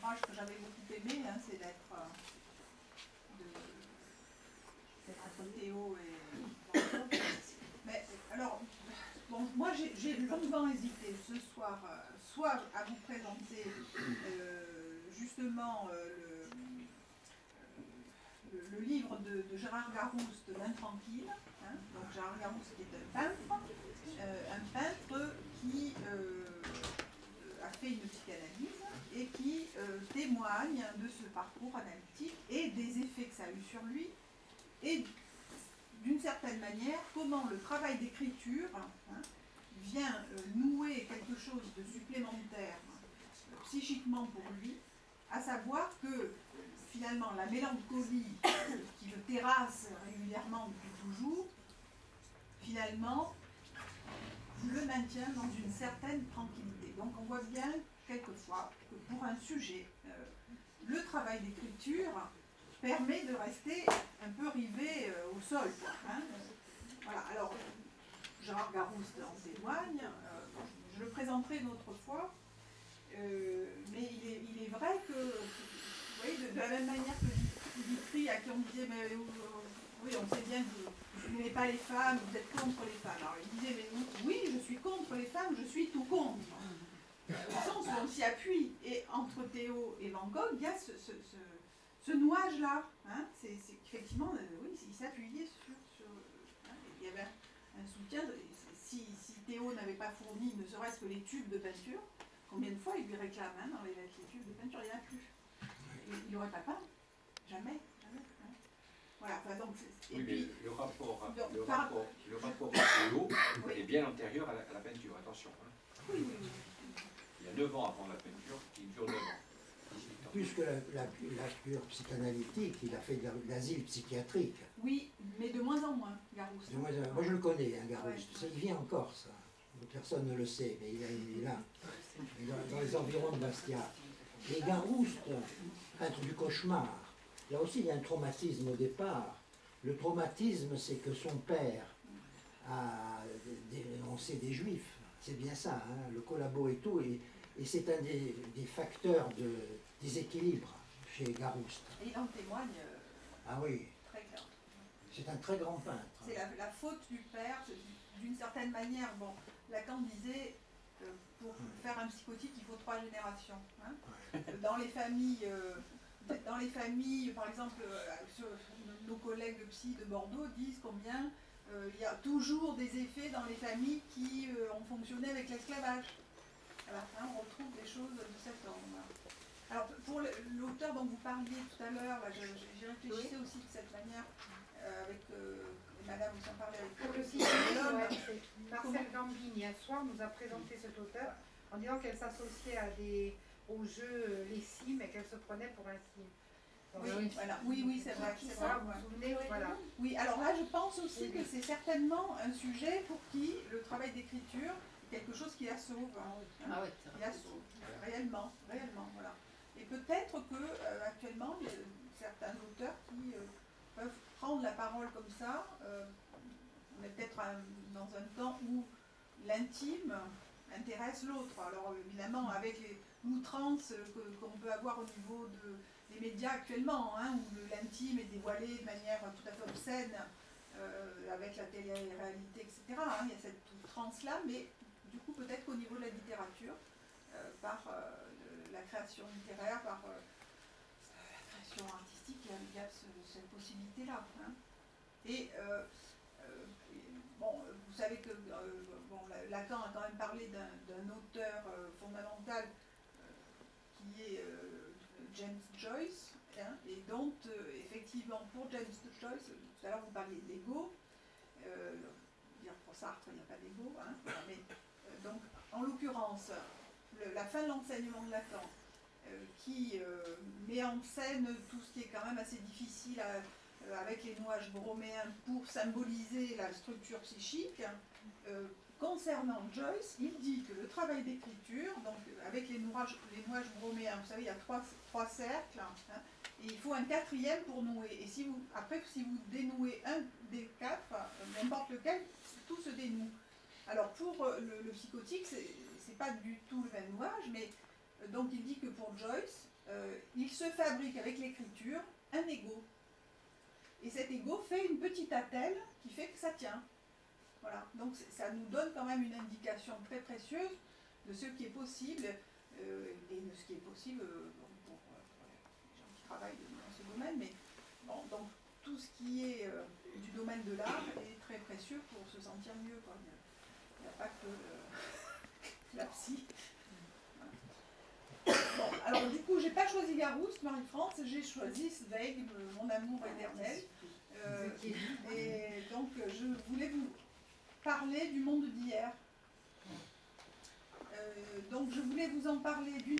ouvrage que j'avais beaucoup aimé, hein, c'est d'être Théo et mais alors, bon, moi j'ai longuement hésité ce soir, soit à vous présenter justement le livre de Gérard Garouste, L'Intranquille, hein, donc Gérard Garouste qui est un peintre qui a fait une psychanalyse et qui témoigne de ce parcours analytique et des effets que ça a eu sur lui, et d'une certaine manière comment le travail d'écriture vient nouer quelque chose de supplémentaire psychiquement pour lui, à savoir que finalement la mélancolie qui le terrasse régulièrement depuis toujours, finalement le maintient dans une certaine tranquillité. Donc on voit bien quelquefois que pour un sujet, le travail d'écriture permet de rester un peu rivé au sol, quoi, hein. Voilà, alors Gérard Garouste en témoigne, je le présenterai une autre fois, mais il est vrai que, vous voyez, de la même manière que Vitry, à qui on disait, mais oui, on sait bien que vous n'aimez pas les femmes, vous êtes contre les femmes. Alors il disait, mais oui, je suis contre les femmes, je suis tout contre. Au sens où on s'y appuie. Et entre Théo et Van Gogh, il y a ce nuage-là. Hein, c'est qu'effectivement, oui, il s'appuyait sur hein, il y avait un soutien. Si Théo n'avait pas fourni ne serait-ce que les tubes de peinture, combien de fois il lui réclame hein, dans les tubes de peinture, il n'y en a plus. Il n'aurait pas peint. Jamais. Jamais hein. Voilà, enfin, donc, et oui, puis, mais le rapport à Théo oui. est bien antérieur à la peinture, attention. Hein. Oui, oui, oui. Il y a 9 ans avant la peinture, qui dure 9 ans. Plus que la cure psychanalytique, il a fait de l'asile psychiatrique. Oui, mais de moins en moins, Garouste. Moi je le connais, hein, Garouste. Ouais. Il vit en Corse. Personne ne le sait, mais il est là, dans les environs de Bastia. Et Garouste, peintre du cauchemar, là aussi il y a un traumatisme au départ. Le traumatisme, c'est que son père a dénoncé des juifs. C'est bien ça, hein, le collabo et tout. Et c'est un des facteurs de déséquilibre chez Garouste. Et il en témoigne ah oui. Très clair. C'est un très grand peintre. C'est la faute du père, d'une certaine manière. Bon, Lacan disait, pour faire un psychotique, il faut 3 générations. Hein. Ouais. Dans les familles, par exemple, nos collègues de psy de Bordeaux disent combien il y a toujours des effets dans les familles qui ont fonctionné avec l'esclavage. Voilà, hein, on retrouve des choses de cet ordre. Alors, pour l'auteur dont vous parliez tout à l'heure, j'y réfléchissais aussi de cette manière, avec Madame, vous en parlez avec pour le site Marcel Gambine, hier soir, nous a présenté cet auteur en disant qu'elle s'associait au jeu Les Cimes et qu'elle se prenait pour un cime. Oui, voilà. Oui, c'est vrai. C'est ça, vous vous souvenez, voilà. Oui, alors là, je pense aussi que c'est certainement un sujet pour qui le travail d'écriture est quelque chose qui la sauve. Hein, qui la sauve, réellement, voilà. Et peut-être que actuellement, il y a certains auteurs qui peuvent prendre la parole comme ça. On est peut-être dans un temps où l'intime intéresse l'autre. Alors évidemment, avec l'outrance qu'on peut avoir au niveau des médias actuellement, hein, où l'intime est dévoilé de manière tout à fait obscène, avec la télé-réalité, etc. Hein, il y a cette outrance-là, mais du coup peut-être qu'au niveau de la littérature, par la création littéraire, par la création artistique, il y a cette possibilité-là. Hein. Et bon, vous savez que bon, Lacan a quand même parlé d'un auteur fondamental qui est James Joyce, hein, et dont effectivement pour James Joyce, tout à l'heure vous parliez d'ego, pour Sartre il n'y a pas d'ego, hein, mais donc en l'occurrence la fin de l'enseignement de Lacan qui met en scène tout ce qui est quand même assez difficile avec les nuages broméens pour symboliser la structure psychique. Concernant Joyce, il dit que le travail d'écriture, donc avec les nuages broméens, vous savez, il y a trois cercles, hein, et il faut un 4e pour nouer. Et si vous dénouez un des 4, n'importe lequel, tout se dénoue. Alors pour le psychotique, c'est pas du tout le même nuage, mais donc il dit que pour Joyce, il se fabrique avec l'écriture un ego. Et cet ego fait une petite attelle qui fait que ça tient. Voilà, donc ça nous donne quand même une indication très précieuse de ce qui est possible, et de ce qui est possible pour les gens qui travaillent dans ce domaine, mais bon, donc tout ce qui est du domaine de l'art est très précieux pour se sentir mieux, quoi. Il n'y a pas que la psy. Bon, alors du coup, j'ai pas choisi Garouste, Marie-France, j'ai choisi Zweig, mon amour éternel. Et donc, je voulais vous parler du monde d'hier. Donc, je voulais vous en parler d'une